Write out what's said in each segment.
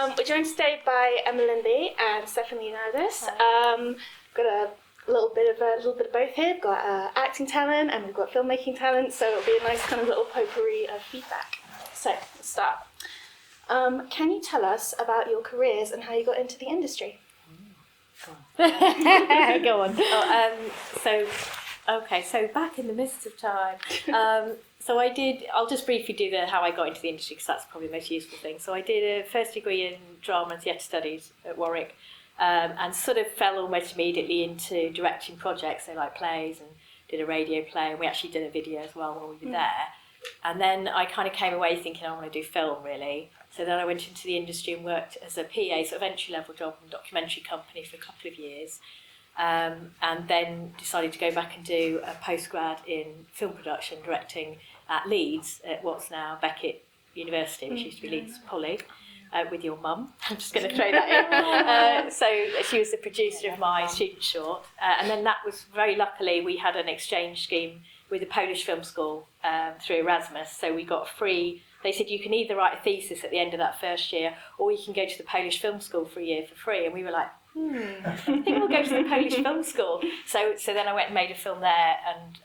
We're joined today by Lindley and Stephanie Leonidas. Got a little bit of both here. We've got acting talent and we've got filmmaking talent, so it'll be a nice kind of little potpourri of feedback. So let's start. Can you tell us about your careers and how you got into the industry? Go on. So back in the midst of time, I'll just briefly do how I got into the industry because that's probably the most useful thing. So I did a first degree in drama and theatre studies at Warwick, and sort of fell almost immediately into directing projects, so like plays, and did a radio play, and we actually did a video as well while we were there. And then I kind of came away thinking I want to do film really. So then I went into the industry and worked as a PA, sort of entry-level job in a documentary company for a couple of years. And then decided to go back and do a postgrad in film production, directing at Leeds, at what's now Beckett University, which used to be Leeds Poly, with your mum. I'm just going to throw that in. So she was the producer of my student short. And then that was, very luckily, we had an exchange scheme with the Polish Film School through Erasmus. So we got free. They said you can either write a thesis at the end of that first year, or you can go to the Polish Film School for a year for free. And we were like, I think we'll go to the Polish Film School. So then I went and made a film there, and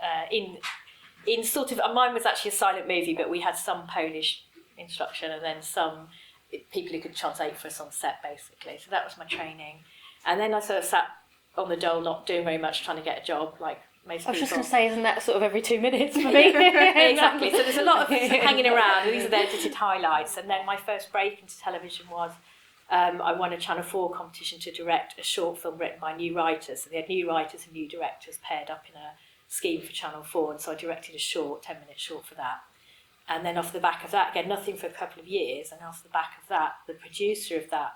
in sort of, mine was actually a silent movie, but we had some Polish instruction and then some people who could translate for us on set, basically. So that was my training. And then I sort of sat on the dole, not doing very much, trying to get a job, like most people. I was just going to say, isn't that sort of every 2 minutes for me? Exactly. So there's a lot of hanging around. These are the edited highlights. And then my first break into television was I won a Channel 4 competition to direct a short film written by new writers. So they had new writers and new directors paired up in a scheme for Channel 4. And so I directed a short, 10-minute short for that. And then off the back of that, again, nothing for a couple of years. And off the back of that, the producer of that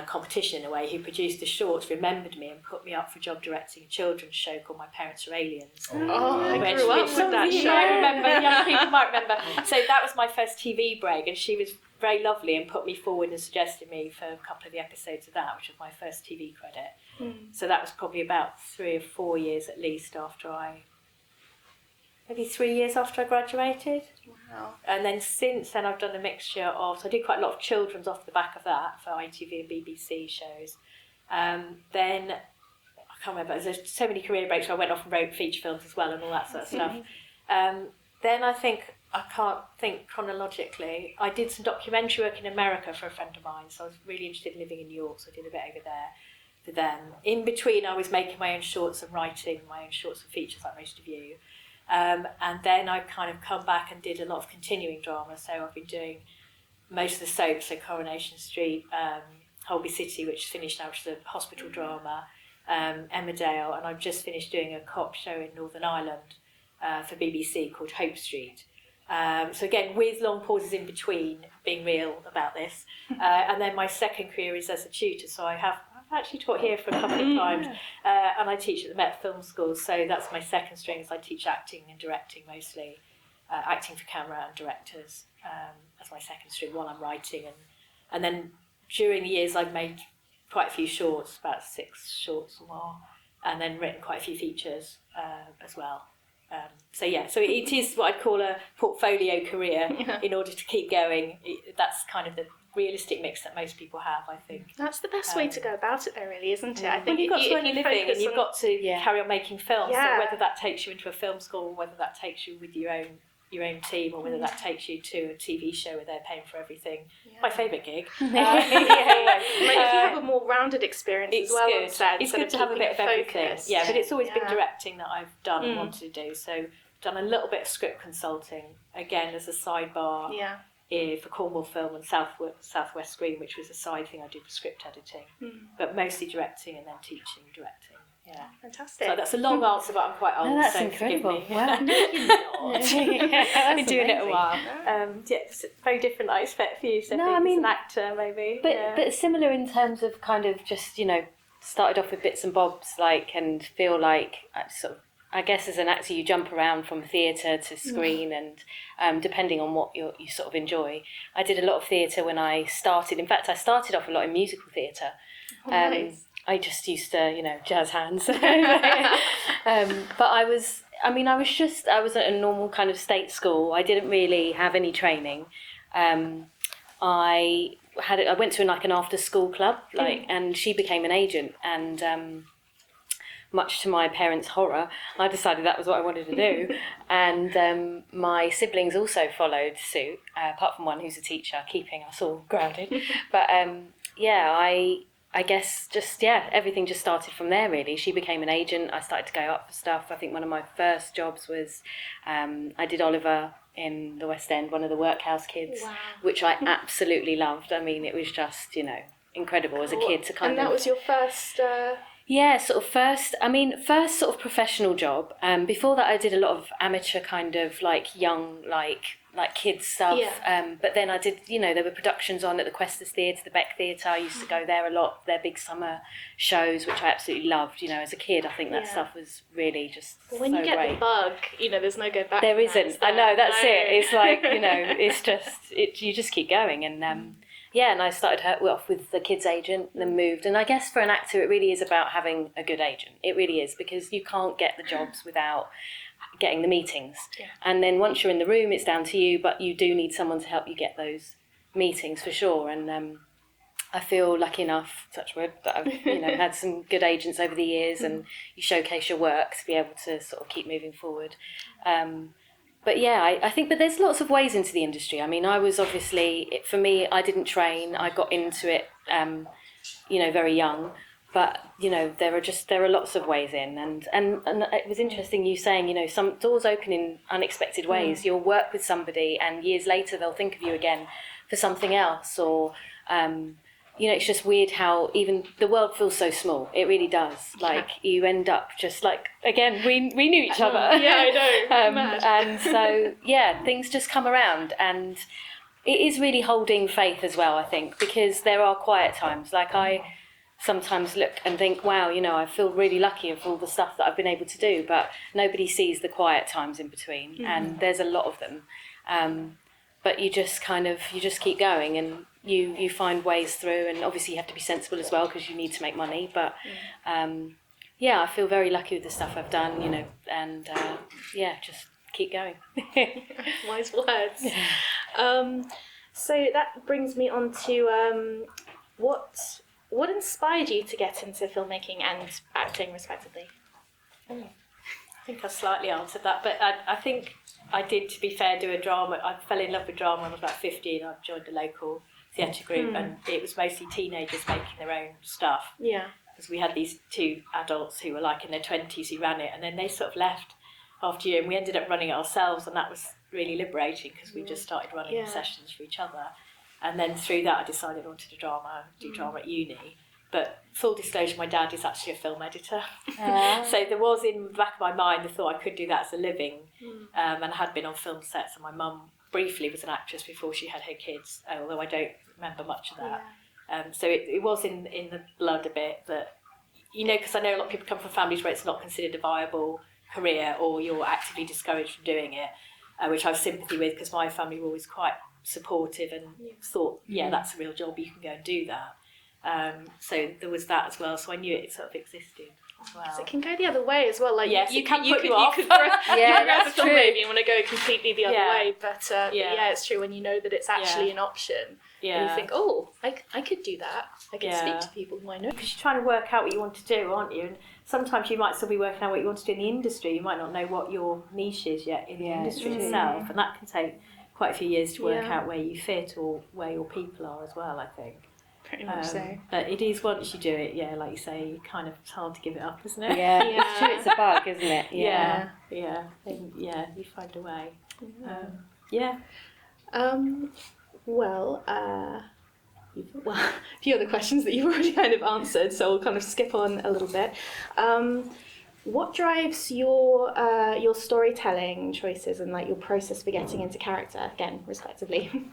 competition, in a way, who produced the shorts, remembered me and put me up for a job directing a children's show called My Parents Are Aliens. I grew up with that show. Might remember, young people might remember. So that was my first TV break, and she was very lovely and put me forward and suggested me for a couple of the episodes of that, which was my first TV credit. So that was probably about 3 or 4 years at least maybe 3 years after I graduated. Wow. And then since then I've done a mixture of, so I did quite a lot of children's off the back of that for ITV and BBC shows. Then, I can't remember, there's so many career breaks where I went off and wrote feature films as well and all that sort of stuff. Then I can't think chronologically, I did some documentary work in America for a friend of mine, so I was really interested in living in New York, so I did a bit over there for them. In between I was making my own shorts and writing my own shorts and features like most of you. And then I've kind of come back and did a lot of continuing drama. So I've been doing most of the soaps, so Coronation Street, Holby City, which is finished now, which is a hospital drama, Emmerdale, and I've just finished doing a cop show in Northern Ireland for BBC called Hope Street. So again, with long pauses in between, being real about this. And then my second career is as a tutor, so I've actually taught here for a couple of times, and I teach at the Met Film School, so that's my second string, is I teach acting and directing mostly, acting for camera and directors as my second string while I'm writing, and then during the years I've made quite a few shorts, about 6 shorts or more, and then written quite a few features as well. So it is what I'd call a portfolio career in order to keep going. That's kind of the realistic mix that most people have, I think. That's the best way to go about it, though, really, isn't it? I think you've got to earn a living and you've got to carry on making films. Yeah. So whether that takes you into a film school, or whether that takes you with your own team, or whether that takes you to a TV show where they're paying for everything. My favourite gig. If you have a more rounded experience as well, good. It's good to have a bit of everything. Yeah, but it's always been directing that I've done and wanted to do. So I've done a little bit of script consulting, again as a sidebar. For Cornwall Film and Southwest Screen, which was a side thing I did for script editing, but mostly directing and then teaching directing. Yeah, fantastic. So that's a long answer, but I'm quite old. No, that's so incredible. Forgive me. Wow, no, you're not. I've been doing it a while. It's very different. I expect for you, Sophie, No, I mean, as an actor, maybe. But similar in terms of kind of just started off with bits and bobs, and feel like I guess as an actor you jump around from theatre to screen and depending on what you sort of enjoy. I did a lot of theatre when I started. In fact, I started off a lot in musical theatre. Nice. I just used to, jazz hands. But I was at a normal kind of state school. I didn't really have any training. I I went to like an after school club, and she became an agent, and much to my parents' horror, I decided that was what I wanted to do. And my siblings also followed suit, apart from one who's a teacher, keeping us all grounded. But I guess everything just started from there, really. She became an agent. I started to go up for stuff. I think one of my first jobs was I did Oliver in the West End, one of the workhouse kids, which I absolutely loved. I mean, it was just, incredible as a kid to kind of... And that was your first... Yeah, first sort of professional job. Before that I did a lot of amateur kind of like young, like kids stuff. Yeah. But then I did, there were productions on at the Questus Theatre, the Beck Theatre. I used to go there a lot, their big summer shows, which I absolutely loved. As a kid, I think that stuff was really just when you get great. The bug, there's no going back. There isn't. I know, that's it. It's like, it's just, you just keep going. And and I started off with the kids agent, then moved. And I guess for an actor, it really is about having a good agent. It really is, because you can't get the jobs without getting the meetings. Yeah. And then once you're in the room, it's down to you, but you do need someone to help you get those meetings for sure. And I feel lucky enough, touch wood, that I've had some good agents over the years, and you showcase your work to be able to sort of keep moving forward. But yeah, I think, but there's lots of ways into the industry. I mean, I was obviously, for me, I didn't train. I got into it, very young. But, there are lots of ways in. And it was interesting you saying, some doors open in unexpected ways. You'll work with somebody and years later they'll think of you again for something else. Or, it's just weird how even the world feels so small. It really does. Like, you end up just like, again, we knew each other. Yeah, I know. And so, things just come around. And it is really holding faith as well, I think, because there are quiet times. Like, I sometimes look and think, wow, I feel really lucky of all the stuff that I've been able to do, but nobody sees the quiet times in between. And there's a lot of them. But you just keep going, and you find ways through, and obviously you have to be sensible as well, because you need to make money. But I feel very lucky with the stuff I've done, and just keep going. Wise words. So that brings me on to what inspired you to get into filmmaking and acting, respectively? I think I slightly answered that, but I think I did, to be fair, do a drama. I fell in love with drama when I was about 15. I joined a local theatre group, and it was mostly teenagers making their own stuff. Yeah. Because we had these two adults who were like in their 20s who ran it, and then they sort of left after a year, and we ended up running it ourselves, and that was really liberating, because we just started running sessions for each other. And then through that I decided I wanted to do drama at uni. But full disclosure, my dad is actually a film editor. So there was in the back of my mind the thought I could do that as a living, and I had been on film sets, and my mum briefly was an actress before she had her kids, although I don't remember much of that. So it was in the blood a bit that, because I know a lot of people come from families where it's not considered a viable career, or you're actively discouraged from doing it, which I have sympathy with, because my family were always quite supportive and thought, that's a real job, you can go and do that. So there was that as well, so I knew it sort of existed as well. So it can go the other way as well. Like, yes, you can you put could you off. You could grow that's up a film true. maybe and want to go completely the other way, but it's true when you know that it's actually an option. And you think, I could do that. I could speak to people who I know. Because you're trying to work out what you want to do, aren't you? And sometimes you might still be working out what you want to do in the industry. You might not know what your niche is yet in the industry itself, and that can take quite a few years to work out where you fit or where your people are as well, I think. Pretty much so. But it is, once you do it, like you say, it's hard to give it up, isn't it? Yeah, it's true, it's a bug, isn't it? Yeah. And, you find a way. Well, a few other questions that you've already kind of answered, so we'll kind of skip on a little bit. What drives your storytelling choices and like your process for getting into character, again, respectively?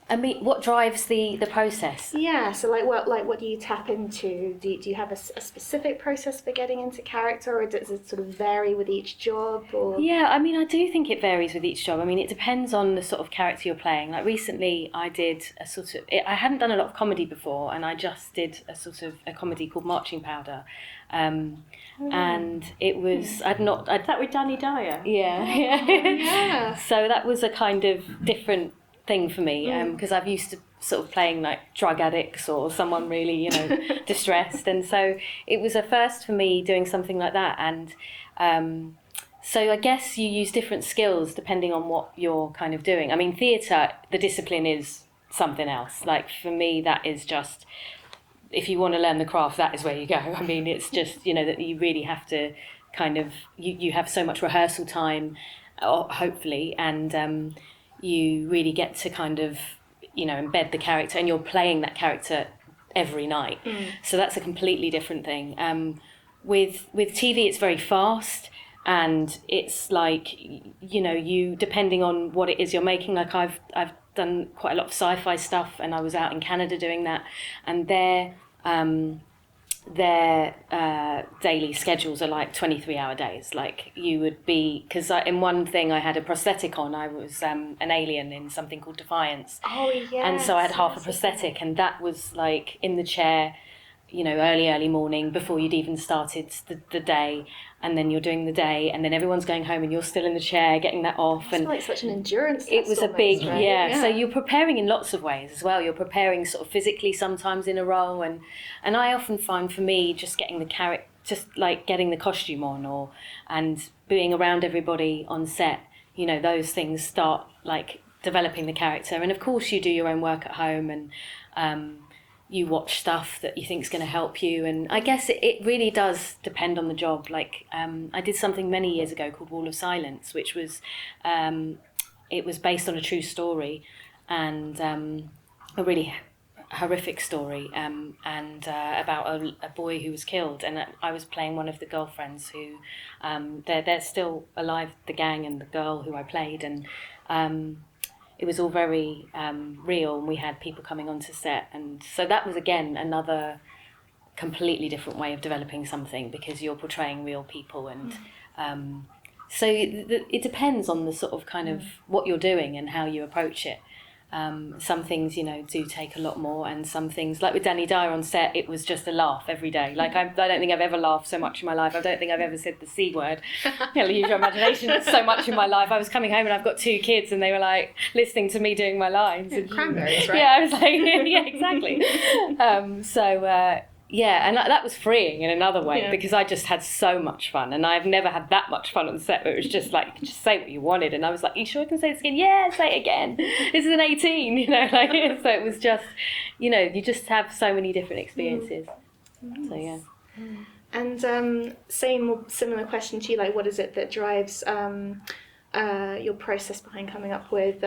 I mean, what drives the process? Yeah, so what do you tap into? Do you have a specific process for getting into character, or does it sort of vary with each job? Or? Yeah, I mean, I do think it varies with each job. I mean, it depends on the sort of character you're playing. Like recently I did I hadn't done a lot of comedy before, and I just did a comedy called Marching Powder. And it was, that with Danny Dyer? Yeah. Yeah. So that was a kind of different thing for me, because I've used to sort of playing like drug addicts or someone really, you know, distressed, and so it was a first for me doing something like that. And so I guess you use different skills depending on what you're kind of doing. I mean, theatre, the discipline is something else. Like for me, that is just, if you want to learn the craft, that is where you go. I mean, it's just, you know, that you really have to kind of, you have so much rehearsal time, hopefully, and you really get to kind of, you know, embed the character, and you're playing that character every night. So that's a completely different thing. With TV, it's very fast. And it's like, you know, you, depending on what it is you're making, like I've done quite a lot of sci-fi stuff, and I was out in Canada doing that, and their daily schedules are like 23-hour days. Like you would be, because in one thing I had a prosthetic on, I was an alien in something called Defiance. Oh, yeah. And so I had half a prosthetic, and that was like in the chair, you know, early morning before you'd even started the day, and then you're doing the day, and then everyone's going home and you're still in the chair getting that off. It's like such an endurance test. It was a big, right? yeah. So you're preparing in lots of ways as well. You're preparing sort of physically sometimes in a role, and I often find for me just getting the character, just like getting the costume on, and being around everybody on set, you know, those things start like developing the character. And of course you do your own work at home, and you watch stuff that you think is going to help you. And I guess it really does depend on the job. Like I did something many years ago called Wall of Silence, which was, it was based on a true story, and a really horrific story, and about a boy who was killed. And I was playing one of the girlfriends who, they're still alive, the gang and the girl who I played. And it was all very real, and we had people coming onto set, and so that was again another completely different way of developing something, because you're portraying real people. And so it depends on the sort of kind of what you're doing and how you approach it. Some things, you know, do take a lot more, and some things, like with Danny Dyer on set, it was just a laugh every day. Like I don't think I've ever laughed so much in my life. I don't think I've ever said the C word. Use your imagination so much in my life. I was coming home and I've got 2 kids, and they were like listening to me doing my lines. Yeah, and cranberries, right? Yeah, I was like, yeah, exactly. Yeah, and that was freeing in another way, because I just had so much fun, and I've never had that much fun on set, where it was just like, you could just say what you wanted, and I was like, you sure I can say this again? Yeah, say it again. This is an 18, you know, like, so it was just, you know, you just have so many different experiences. So, yeah. And similar question to you, like, what is it that drives your process behind coming up with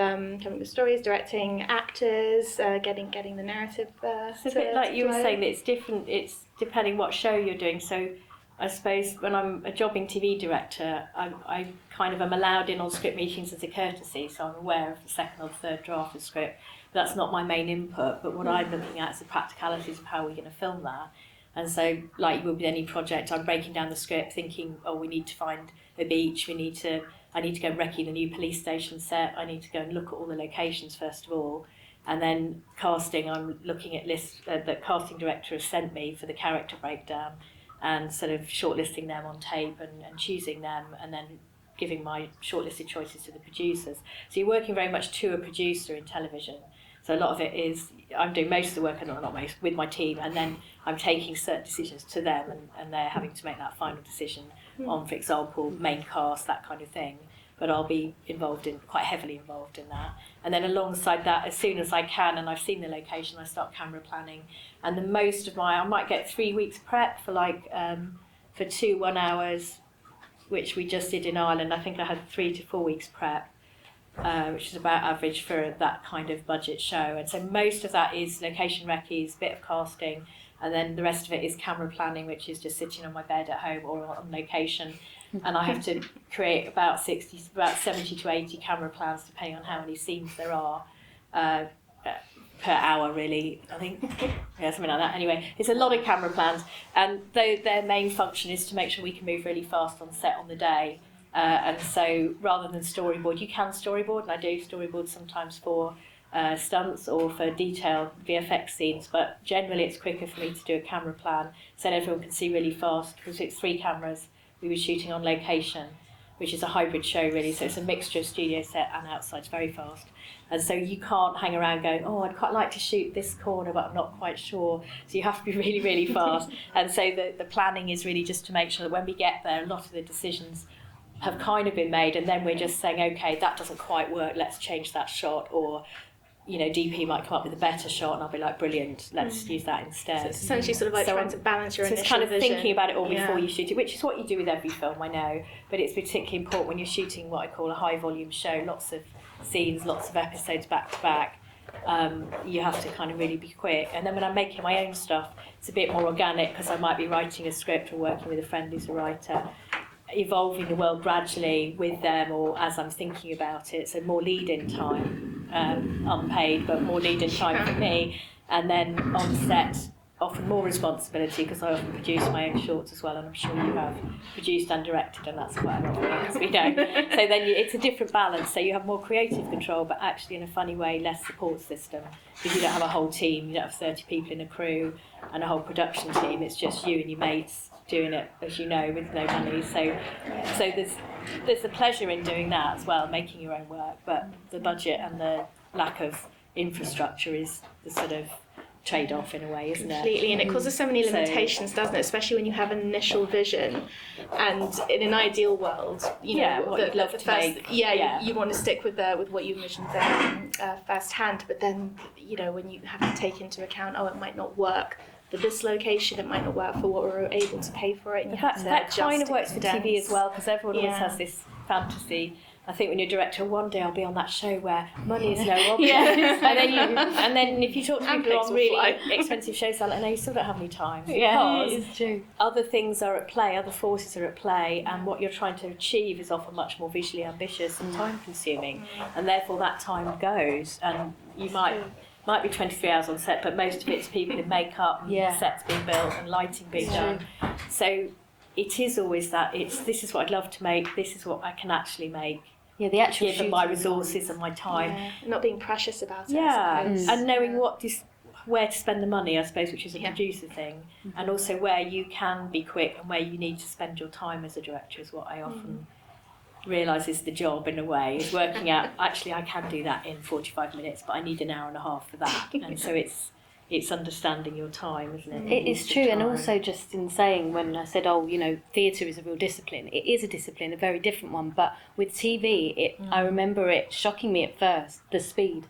stories, directing actors, getting the narrative? It's a bit like you were saying, that it's different. It's depending what show you're doing. So I suppose when I'm a jobbing TV director, I kind of am allowed in on script meetings as a courtesy, so I'm aware of the second or third draft of script. That's not my main input, but what I'm looking at is the practicalities of how we're going to film that. And so, like with any project, I'm breaking down the script, thinking, oh, we need to find a beach, I need to go and recce the new police station set, I need to go and look at all the locations first of all. And then casting, I'm looking at lists that casting director has sent me for the character breakdown, and sort of shortlisting them on tape and choosing them, and then giving my shortlisted choices to the producers. So you're working very much to a producer in television. So a lot of it is, I'm doing most of the work, and not most, with my team, and then I'm taking certain decisions to them, and they're having to make that final decision on, for example, main cast, that kind of thing. But I'll be quite heavily involved in that. And then alongside that, as soon as I can, and I've seen the location, I start camera planning. And the most of I might get 3 weeks prep for for 2 1 hours, which we just did in Ireland. I think I had 3 to 4 weeks prep, which is about average for that kind of budget show. And so most of that is location recce's, bit of casting, and then the rest of it is camera planning, which is just sitting on my bed at home or on location. And I have to create about 70 to 80 camera plans, depending on how many scenes there are per hour, really, I think. Yeah, something like that. Anyway, it's a lot of camera plans, and their main function is to make sure we can move really fast on set on the day. And so rather than storyboard, you can storyboard, and I do storyboard sometimes for stunts or for detailed VFX scenes, but generally it's quicker for me to do a camera plan so that everyone can see really fast, because it's 3 cameras we were shooting on location. which is a hybrid show really. So it's a mixture of studio set and outside. It's very fast. And so you can't hang around going, oh, I'd quite like to shoot this corner, but I'm not quite sure. So you have to be really, really fast. And so the planning is really just to make sure that when we get there, a lot of the decisions have kind of been made, and then we're just saying, okay, that doesn't quite work, let's change that shot, or DP might come up with a better shot and I'll be like, brilliant, let's use that instead. So it's essentially sort of like trying to balance your initial it's kind of vision. thinking about it all before you shoot it, which is what you do with every film, I know, but it's particularly important when you're shooting what I call a high volume show, lots of scenes, lots of episodes back to back. You have to kind of really be quick. And then when I'm making my own stuff, it's a bit more organic, because I might be writing a script or working with a friend who's a writer, evolving the world gradually with them or as I'm thinking about it. So more lead-in time, unpaid, but more lead-in time for me. And then on set, often more responsibility, because I often produce my own shorts as well, and I'm sure you have produced and directed, and that's quite a lot of work, as we know. So then it's a different balance. So you have more creative control, but actually in a funny way, less support system, because you don't have a whole team, you don't have 30 people in a crew and a whole production team. It's just you and your mates doing it, as you know, with no money. So there's a pleasure in doing that as well, making your own work, but the budget and the lack of infrastructure is the sort of trade-off in a way, isn't it? Completely, and it causes so many limitations, doesn't it? Especially when you have an initial vision, and in an ideal world, you want to stick with what you envisioned there first hand. But then, when you have to take into account, it might not work for this location, it might not work for what we're able to pay for it. And that kind of works for TV as well, because everyone always has this fantasy. I think when you're a director, one day I'll be on that show where money is no object. and then if you talk to people on really expensive shows, they're like, no, you still don't have any time. Because it's true. Other things are at play, other forces are at play, and what you're trying to achieve is often much more visually ambitious and time consuming. And therefore that time goes, and you might be 23 hours on set, but most of it's people in makeup, sets being built and lighting being done. So it is always that, this is what I'd love to make, this is what I can actually make. Yeah, the actual given my resources and my time. Yeah. Not being precious about it. Yeah, and knowing where to spend the money, I suppose, which is a producer thing, and also where you can be quick and where you need to spend your time as a director is what I often realise is the job in a way, is working out, actually I can do that in 45 minutes, but I need an hour and a half for that. And so it's understanding your time, isn't it? It is true, and also just in saying, when I said, theatre is a real discipline, it is a discipline, a very different one, but with TV, I remember it shocking me at first, the speed,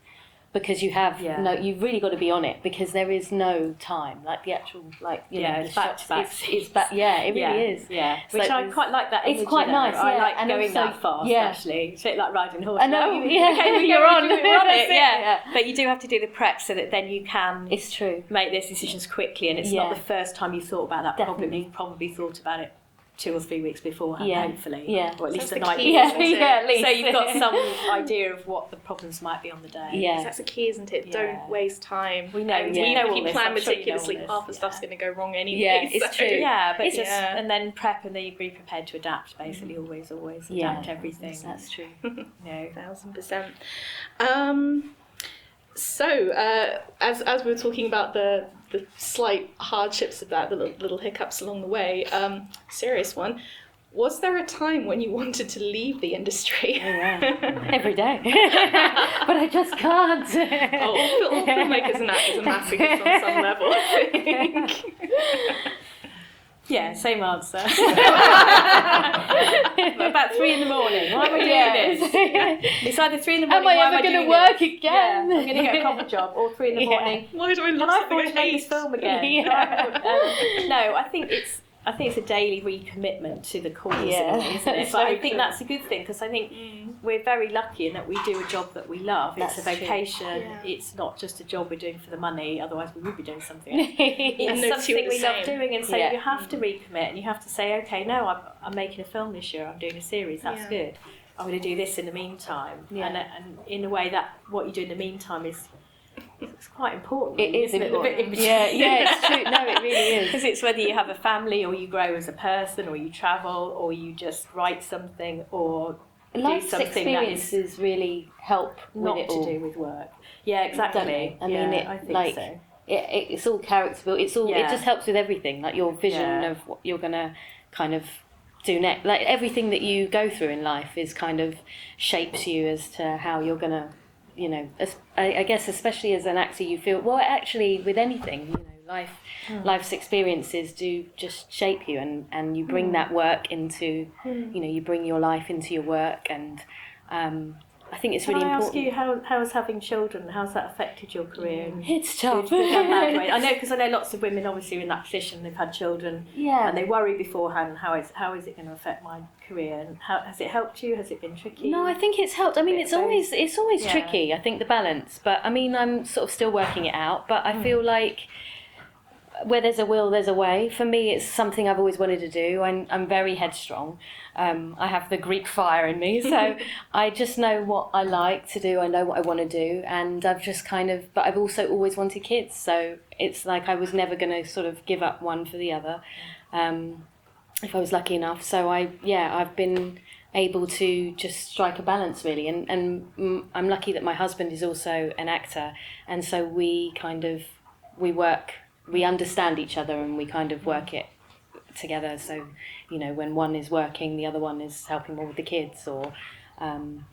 because you have you've really got to be on it, because there is no time, like the actual, it's back to back. It's back, it really is. Yeah, It's which I quite like that. It's quite nice. I like and going also, that fast. Actually, it's a bit like riding a horse. I know. Okay, you're on. We're on it. Yeah, but you do have to do the prep so that then you can. It's true. Make those decisions quickly, and it's not the first time you thought about that. Definitely. You've probably thought about it 2 or 3 weeks beforehand, hopefully. Yeah. Or at least the the night key, before. at least. So you've got some idea of what the problems might be on the day. Yeah. That's the key, isn't it? Yeah. Don't waste time. We know. And We even know if all you this, plan I'm sure you know meticulously, all this. half the stuff's going to go wrong anyway. Yeah, it's true. Yeah, but It's and then prep, and then you be prepared to adapt. Basically, always adapt everything. That's true. 1000%. So, as we were talking about the slight hardships of that, the little hiccups along the way, serious one. Was there a time when you wanted to leave the industry? Oh, yeah. Every day. But I just can't. All filmmakers and actors are masochists on some level, I think. Yeah, same answer. About 3 in the morning. Why am I doing this? It's either 3 in the morning. Am I ever going to work again? Yeah, I'm going to get a proper job, or 3 in the morning. Why do I love Can I something afford to make this film again? No, I think it's a daily recommitment to the cause, isn't it? But I think that's a good thing, because I think we're very lucky in that we do a job that we love. It's a vocation. Yeah. It's not just a job we're doing for the money, otherwise we would be doing something else. And It's those two are something the we love same. doing, and so you have to recommit, and you have to say, okay, no, I'm making a film this year, I'm doing a series, that's good. I'm going to do this in the meantime. And in a way, that what you do in the meantime is it's quite important. It is isn't important. It? It's true. No, it really is. Because it's whether you have a family, or you grow as a person, or you travel, or you just write something, or Life's do something that is experiences really help not with it to all. do with work. Yeah, exactly. I mean, I think like, so. It's all character built. It's all. It just helps with everything, like your vision of what you're gonna kind of do next. Like everything that you go through in life is kind of shapes you as to how you're gonna, I guess especially as an actor, you feel well. Actually, with anything, life's experiences do just shape you, and you bring that work into, you bring your life into your work, and I think it's really important. Can I ask you, how has having children, how's that affected your career? It's tough. I know, because I know lots of women obviously are in that position, they've had children, and they worry beforehand, how is it going to affect my career, and how has it helped you? Has it been tricky? No, I think it's helped. I mean, it's always tricky, I think, the balance, but I mean, I'm sort of still working it out, but I feel like where there's a will, there's a way. For me, it's something I've always wanted to do. I'm very headstrong. I have the Greek fire in me, so I just know what I like to do. I know what I want to do, and I've just but I've also always wanted kids, so it's like I was never going to sort of give up one for the other, if I was lucky enough. So I've been able to just strike a balance, really, and I'm lucky that my husband is also an actor, and so we understand each other, and we kind of work it together. So, when one is working, the other one is helping more with the kids, or so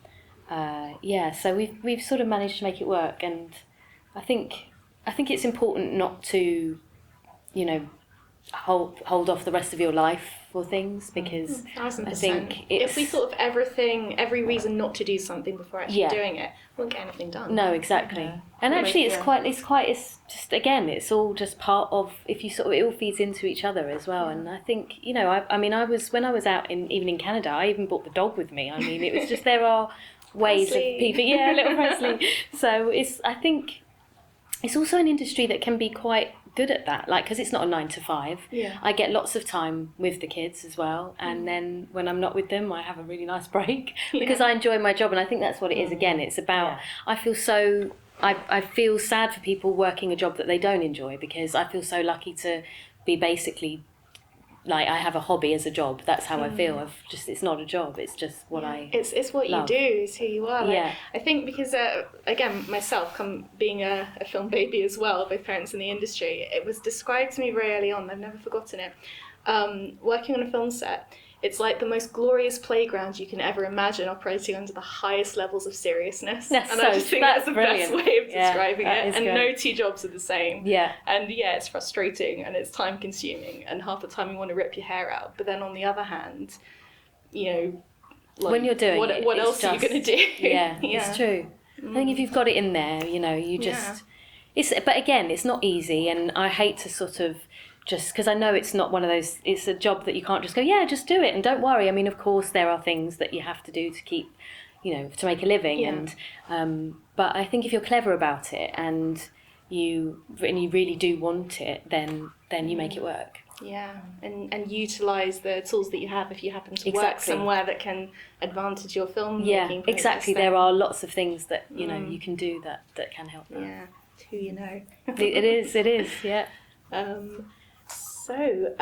we've sort of managed to make it work. And I think it's important not to, hold off the rest of your life for things, because I think if we thought of every reason not to do something before actually doing it, we won't get anything done. No, exactly. Yeah. And actually, it's it's all just part of, if you it all feeds into each other as well. And I think, when I was out even in Canada, I even brought the dog with me. I mean, it was just, there are ways Presley. of people, little Presley. So I think it's also an industry that can be quite good at that, because it's not a 9 to 5. I get lots of time with the kids as well, and then when I'm not with them, I have a really nice break because I enjoy my job. And I think that's what it is. Again, it's about, I feel sad for people working a job that they don't enjoy, because I feel so lucky to be basically, I have a hobby as a job. That's how I feel. It's not a job. It's just what It's what love. You do. It's who you are. I think because again, myself, being a film baby as well, both parents in the industry, it was described to me very early on. I've never forgotten it. Working on a film set, it's like the most glorious playground you can ever imagine, operating under the highest levels of seriousness. I just think that's the best way of describing it. And no two jobs are the same. And it's frustrating, and it's time consuming, and half the time you want to rip your hair out. But then on the other hand, when you're doing what else are you going to do? It's true. I think if you've got it in there, you just but again, it's not easy, and I hate to sort of just, because I know it's not one of those, it's a job that you can't just go, just do it and don't worry. I mean, of course, there are things that you have to do to keep, to make a living. And but I think if you're clever about it and you really do want it, then you make it work. And utilise the tools that you have if you happen to work somewhere that can advantage your film making process. Exactly. There are lots of things that, you can do that can help that. It's who you know. It is, yeah. So,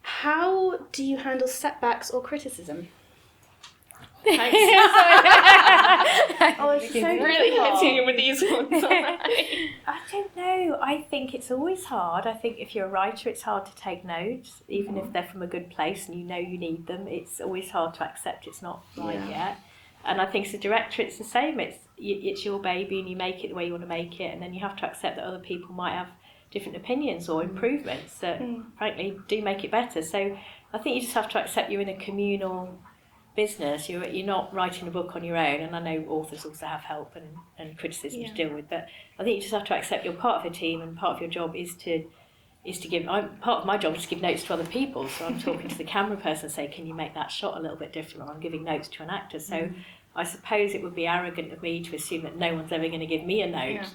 how do you handle setbacks or criticism? Thanks. It's really hitting you with these ones. I don't know. I think it's always hard. I think if you're a writer, it's hard to take notes, even if they're from a good place and you need them. It's always hard to accept it's not right yet. And I think as a director, it's the same. It's your baby, and you make it the way you want to make it, and then you have to accept that other people might have different opinions or improvements that frankly do make it better. So I think you just have to accept you're in a communal business. You're not writing a book on your own, and I know authors also have help and criticism to deal with, but I think you just have to accept you're part of a team, and part of your job is to give, part of my job is to give notes to other people. So I'm talking to the camera person and say, can you make that shot a little bit different, or I'm giving notes to an actor. So I suppose it would be arrogant of me to assume that no one's ever going to give me a note,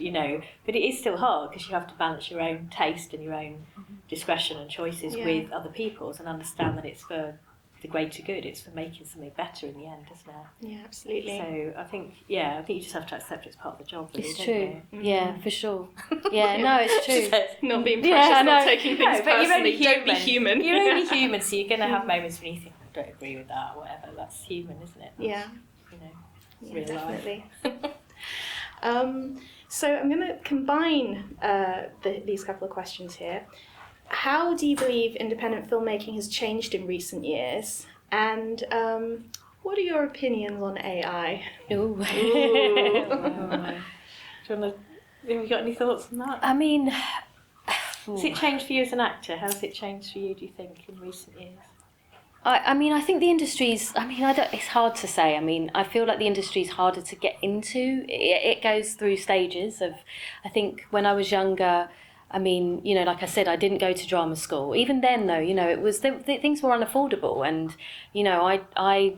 but it is still hard, because you have to balance your own taste and your own discretion and choices with other people's, and understand that it's for the greater good. It's for making something better in the end, isn't it? Yeah, absolutely. So I think you just have to accept it's part of the job. Really, it's true. Yeah, for sure. Yeah, no, it's true. Not being precious, not taking things but personally. You're only human. Don't be human. You're only human, so you're going to have moments when you think, I don't agree with that, or whatever. That's human, isn't it? Real definitely. So I'm going to combine these couple of questions here. how do you believe independent filmmaking has changed in recent years? And what are your opinions on AI? Ooh. Have you got any thoughts on that? I mean, has it changed for you as an actor? How has it changed for you, do you think, in recent years? I mean, I think the industry's, it's hard to say. I mean, I feel like the industry's harder to get into. It goes through stages of, I think when I was younger, I mean, you know, like I said, I didn't go to drama school. Even then, though, you know, it was, things were unaffordable. And, you know, I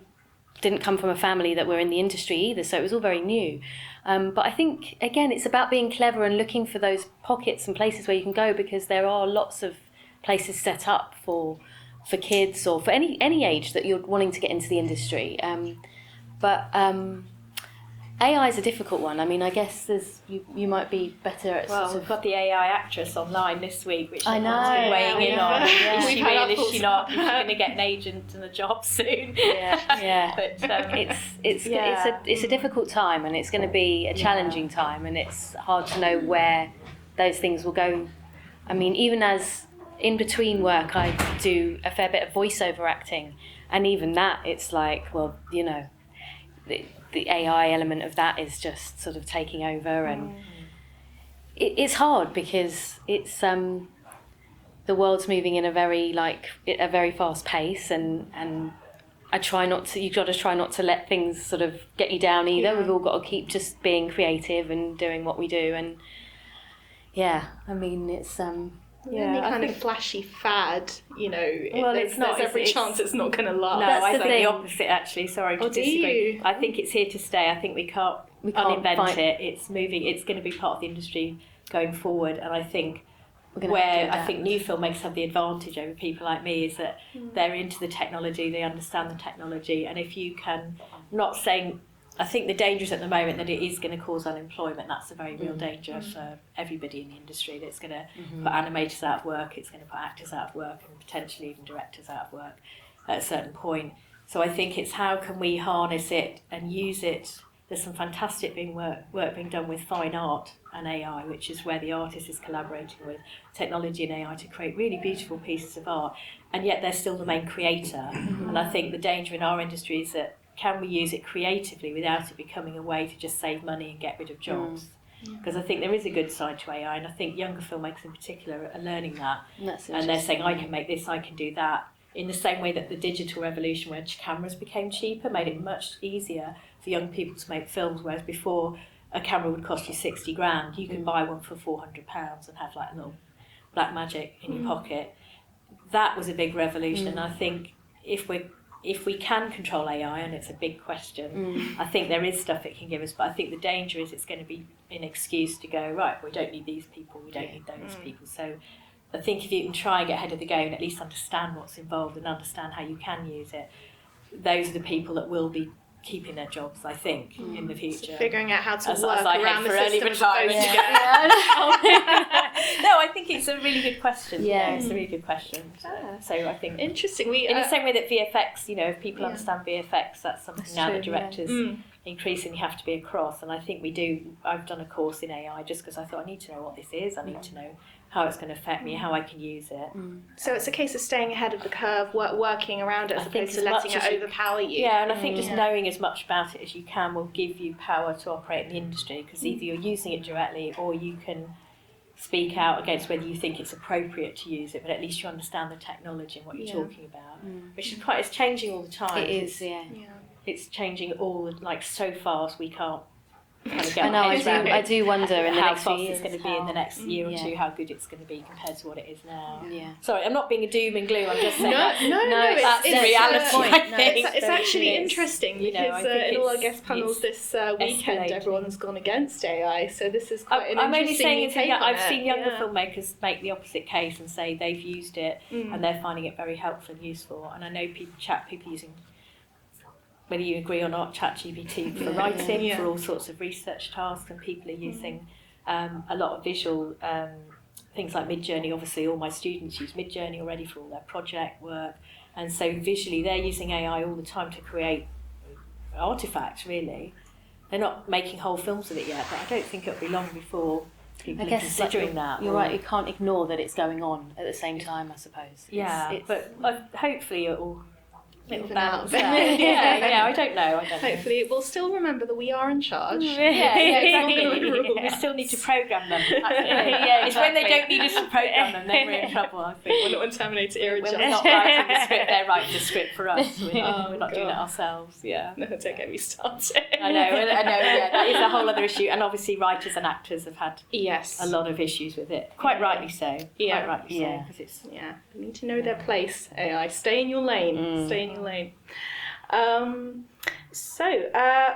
didn't come from a family that were in the industry either, so it was all very new. But I think, again, it's about being clever and looking for those pockets and places where you can go, because there are lots of places set up for kids or for any age that you're wanting to get into the industry. But AI is a difficult one. I mean, I guess you might be better at Well, we've got the AI actress online this week, which everyone's been weighing in on. Yeah. Is she real? Is she not? Is she going to get an agent and a job soon? Yeah. But It's a difficult time, and it's going to be a challenging time, and it's hard to know where those things will go. I mean, even as in between work, I do a fair bit of voiceover acting, and even that, it's like, well, you know, the AI element of that is just sort of taking over, and it's hard because it's the world's moving in a very fast pace, and I try not to. You've got to try not to let things sort of get you down either. We've all got to keep just being creative and doing what we do, and I mean, it's any kind of flashy fad, you know, there's every chance it's not going to last. No, I think thing. the opposite, actually. Sorry to disagree. I think it's here to stay. I think we can't uninvent it. It's moving. It's going to be part of the industry going forward. And I think I think new filmmakers have the advantage over people like me is that they're into the technology, they understand the technology, and if you can, not saying, I think the danger is at the moment that it is going to cause unemployment. That's a very real danger for everybody in the industry. That's going to put animators out of work, it's going to put actors out of work, and potentially even directors out of work at a certain point. So I think it's how can we harness it and use it. There's some fantastic work being done with fine art and AI, which is where the artist is collaborating with technology and AI to create really beautiful pieces of art, and yet they're still the main creator. And I think the danger in our industry is that can we use it creatively without it becoming a way to just save money and get rid of jobs? Because I think there is a good side to AI, and I think younger filmmakers in particular are learning that. And they're saying, I can make this, I can do that. In the same way that the digital revolution, where cameras became cheaper, made it much easier for young people to make films, whereas before a camera would cost you 60 grand, you could buy one for £400 and have like a little black magic in your pocket. That was a big revolution, and I think if we can control AI, and it's a big question, I think there is stuff it can give us, but I think the danger is it's going to be an excuse to go, right, we don't need these people, we don't need those people. So I think if you can try and get ahead of the game and at least understand what's involved and understand how you can use it, those are the people that will be keeping their jobs, I think, in the future. So figuring out how to as work I around the early system. retirement. No, I think it's a really good question. Yeah, it's a really good question. So I think interesting. In the same way that VFX, you know, if people understand VFX, that's something now true, that directors increasingly have to be across. And I think we do. I've done a course in AI just because I thought I need to know what this is. I need to know how it's going to affect me, how I can use it. So it's a case of staying ahead of the curve, working around it, as opposed to letting it overpower you. Yeah, and I think just knowing as much about it as you can will give you power to operate in the industry, because either you're using it directly or you can speak out against whether you think it's appropriate to use it, but at least you understand the technology and what you're talking about, which is it's changing all the time. It is, It's changing so fast we can't kind of get I know, I do wonder in the how next few fast years it's going to be in the next year or two, how good it's going to be compared to what it is now. Sorry, I'm not being a doom and gloom, I'm just saying No, that's the reality. I think. It's actually interesting because in all our guest panels this weekend, escalating. everyone's gone against AI, so this is quite an I'm only interesting saying take on I've it. seen younger filmmakers make the opposite case and say they've used it and they're finding it very helpful and useful. And I know people using, whether you agree or not, ChatGPT for writing, for all sorts of research tasks, and people are using a lot of visual things like Midjourney. Obviously, all my students use Midjourney already for all their project work, and so visually they're using AI all the time to create artifacts, really. They're not making whole films with it yet, but I don't think it'll be long before people I are guess considering that. You're right. You can't ignore that it's going on at the same time. I suppose. Yeah, but hopefully it'll Even out. yeah, I don't know. Hopefully we'll still remember that we are in charge. Exactly. We still need to program them. It's when they don't need us to program them, then we're in trouble, I think. We're not in Terminator era. When we're not writing the script, they're writing the script for us. We're not doing it ourselves, yeah. No, don't get me started. I know, yeah, that is a whole other issue. And obviously writers and actors have had yes. a lot of issues with it. Quite rightly so. Yeah. Quite rightly so. Because it's... Yeah, they need to know their place, AI. Stay in your lane. Stay in your lane.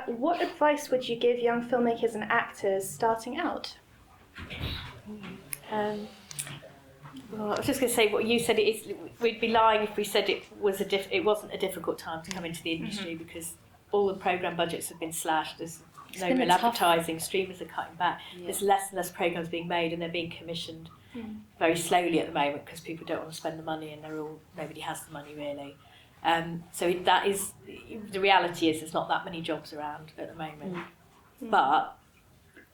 What advice would you give young filmmakers and actors starting out? Well, I was just going to say what you said. We'd be lying if we said it wasn't a difficult time to come into the industry because all the programme budgets have been slashed. There's no real advertising. Streamers are cutting back. Yeah. There's less and less programmes being made, and they're being commissioned very slowly at the moment because people don't want to spend the money, and nobody has the money really. So that is the reality. Is there's not that many jobs around at the moment, but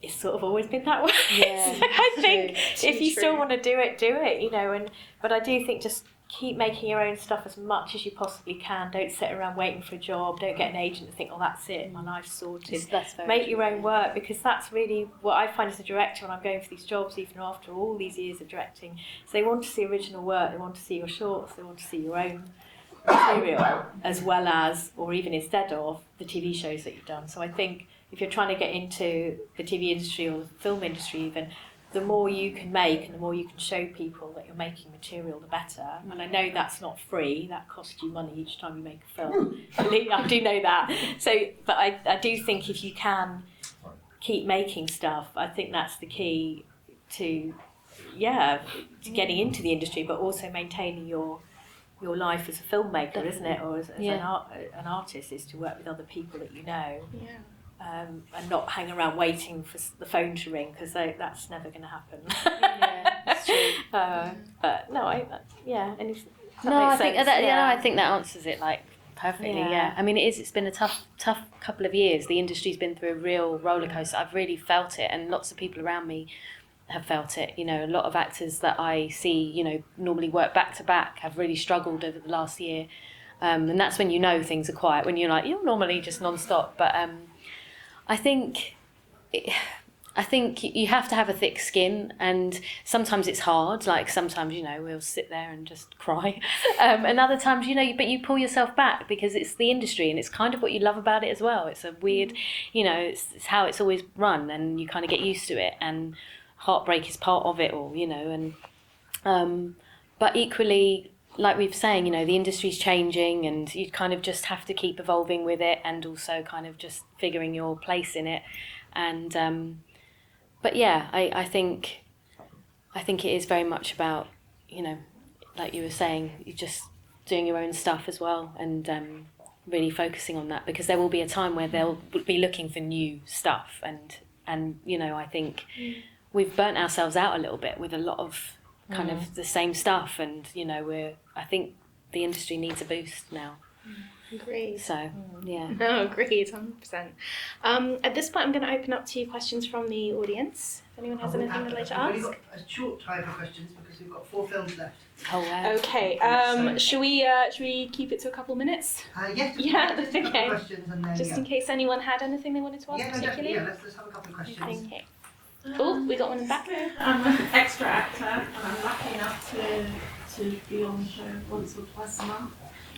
it's sort of always been that way. Yeah, so I think if you true. still want to do it, you know. But I do think just keep making your own stuff as much as you possibly can. Don't sit around waiting for a job. Don't get an agent and think, oh, that's it, my life's sorted. Make your own work, because that's really what I find as a director when I'm going for these jobs, even after all these years of directing. So they want to see original work. They want to see your shorts. They want to see your own material as well as, or even instead of, the TV shows that you've done. So I think if you're trying to get into the TV industry or the film industry even, the more you can make and the more you can show people that you're making material, the better. And I know that's not free, that costs you money each time you make a film. I do know that. So, but I do think if you can keep making stuff, I think that's the key to getting into the industry, but also maintaining your life as a filmmaker, isn't it? Or as an artist, is to work with other people that you know. Yeah. And not hang around waiting for the phone to ring, because that's never going to happen. Yeah, that's true. But no, I think that answers it perfectly. Yeah. I mean, it's been a tough couple of years. The industry's been through a real roller coaster. I've really felt it, and lots of people around me have felt it. You know, a lot of actors that I see, you know, normally work back to back, have really struggled over the last year, and that's when you know things are quiet. When you're normally just non-stop, but I think you have to have a thick skin, and sometimes it's hard. Like sometimes, you know, we'll sit there and just cry, and other times, you know, but you pull yourself back because it's the industry and it's kind of what you love about it as well. It's a weird, you know, it's how it's always run, and you kind of get used to it, and heartbreak is part of it all, you know. And but equally, like we were saying, you know, the industry's changing, and you kind of just have to keep evolving with it, and also kind of just figuring your place in it. And but yeah, I think it is very much about, you know, like you were saying, you just doing your own stuff as well, and really focusing on that, because there will be a time where they'll be looking for new stuff, and you know, I think we've burnt ourselves out a little bit with a lot of kind of the same stuff, and you know, I think the industry needs a boost now. Agreed. So yeah. No, agreed, 100%. At this point, I'm going to open up to questions from the audience. If anyone has anything they'd like to ask. We've got a short time for questions because we've got 4 films left. Oh wow. Okay. Should we keep it to a couple of minutes? Yes. Yeah. Just a couple Okay. of questions and then, Just in case anyone had anything they wanted to ask particularly. Yeah, let's have a couple of questions. Okay. Oh, we got one in the back. I'm an extra actor, and I'm lucky enough to be on the show once or twice a month.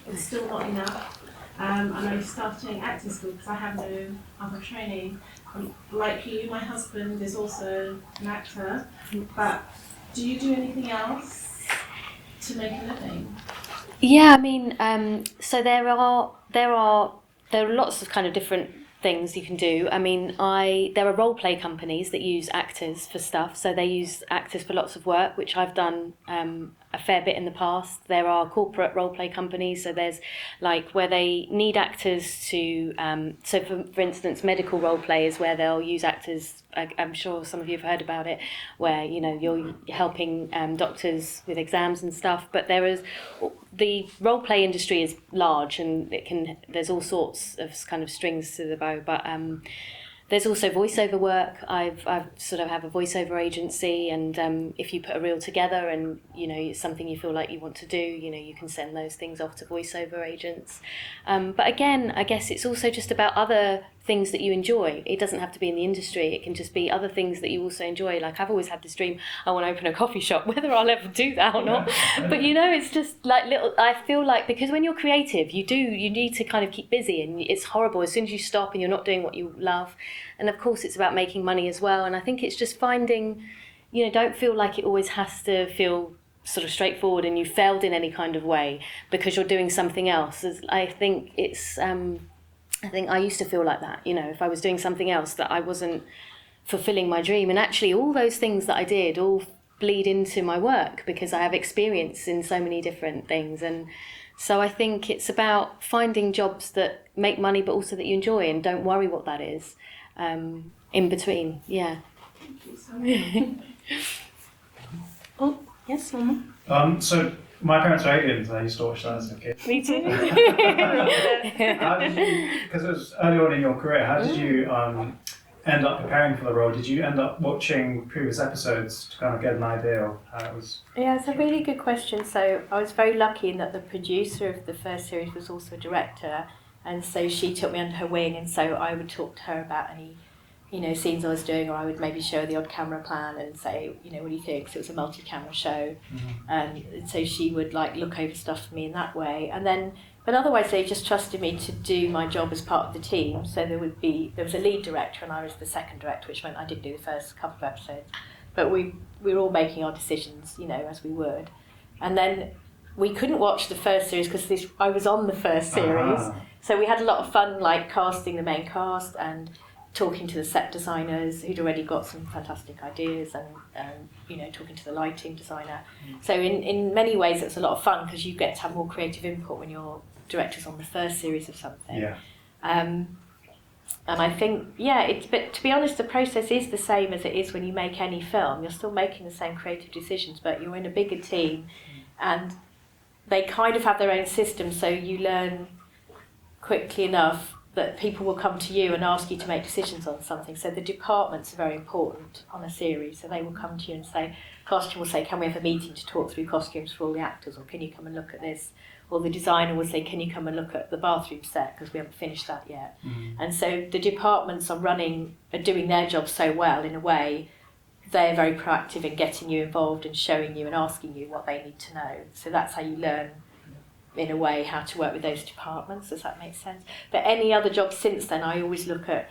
It's still not enough. And I'm starting acting school because I have no other training. Like you, my husband is also an actor, but do you do anything else to make a living? Yeah, I mean, so there are lots of kind of different things you can do. I mean, there are role play companies that use actors for stuff, so they use actors for lots of work, which I've done a fair bit in the past. There are corporate role play companies, so there's like where they need actors to so for instance, medical role play is where they'll use actors. I'm sure some of you have heard about it, where, you know, you're helping doctors with exams and stuff. But the role play industry is large, and there's all sorts of kind of strings to the bow. But there's also voiceover work. I've sort of have a voiceover agency, and if you put a reel together and it's something you feel like you want to do, you can send those things off to voiceover agents. But again, I guess it's also just about other things that you enjoy. It doesn't have to be in the industry. It can just be other things that you also enjoy. Like I've always had this dream, I want to open a coffee shop, whether I'll ever do that or not. But it's just like little, I feel like, because when you're creative, you need to kind of keep busy, and it's horrible as soon as you stop and you're not doing what you love. And of course it's about making money as well. And I think it's just finding, don't feel like it always has to feel sort of straightforward and you failed in any kind of way because you're doing something else. I think it's, I think I used to feel like that, if I was doing something else, that I wasn't fulfilling my dream. And actually all those things that I did all bleed into my work because I have experience in so many different things. And so I think it's about finding jobs that make money but also that you enjoy, and don't worry what that is in between. Yeah. Oh, yes, Mama. So my parents are aliens, and I used to watch that as a kid. Me too. How did you, because it was early on in your career, how did you end up preparing for the role? Did you end up watching previous episodes to kind of get an idea of how it was? Yeah, it's a really good question. So I was very lucky in that the producer of the first series was also a director, and so she took me under her wing, and so I would talk to her about any scenes I was doing, or I would maybe show her the odd camera plan and say, what do you think? So it was a multi-camera show. And so she would look over stuff for me in that way. And then, but otherwise they just trusted me to do my job as part of the team. So there was a lead director and I was the second director, which meant I didn't do the first couple of episodes. But we were all making our decisions, as we would. And then we couldn't watch the first series because I was on the first series. So we had a lot of fun, casting the main cast and talking to the set designers who'd already got some fantastic ideas, and talking to the lighting designer. So in many ways it's a lot of fun because you get to have more creative input when you're directors on the first series of something. Yeah. And I think, but to be honest, the process is the same as it is when you make any film. You're still making the same creative decisions, but you're in a bigger team and they kind of have their own system, so you learn quickly enough that people will come to you and ask you to make decisions on something. So the departments are very important on a series. So they will come to you and say, costume will say, can we have a meeting to talk through costumes for all the actors, or can you come and look at this? Or the designer will say, can you come and look at the bathroom set because we haven't finished that yet. And so the departments are doing their job so well in a way. They're very proactive in getting you involved and showing you and asking you what they need to know. So that's how you learn, in a way, how to work with those departments. Does that make sense? But any other job since then, I always look at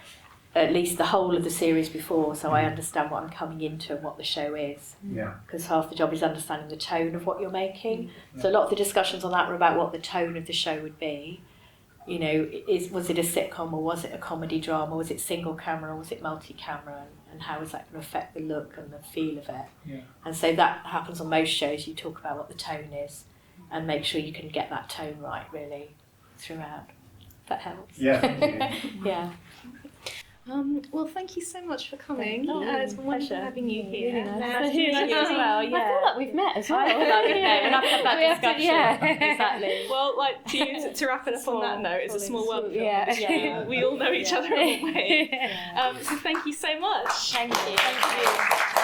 least the whole of the series before, so I understand what I'm coming into and what the show is. Yeah. Because half the job is understanding the tone of what you're making. So a lot of the discussions on that were about what the tone of the show would be. Was it a sitcom, or was it a comedy drama? Was it single camera, or was it multi-camera? And how is that going to affect the look and the feel of it? Yeah. And so that happens on most shows. You talk about what the tone is and make sure you can get that tone right, really, throughout. That helps. Yeah, thank you. Yeah. Well, thank you so much for coming. Oh, It's been wonderful pleasure. having you here. Really nice. Nice to meet you as well. I feel like we've met as well. I feel like we've met, and I've had that We have to- discussion. yeah. Exactly. Well, to wrap it up on that note, it's a small world. Yeah. Yeah. We all know each other in a way. So thank you so much. Thank you.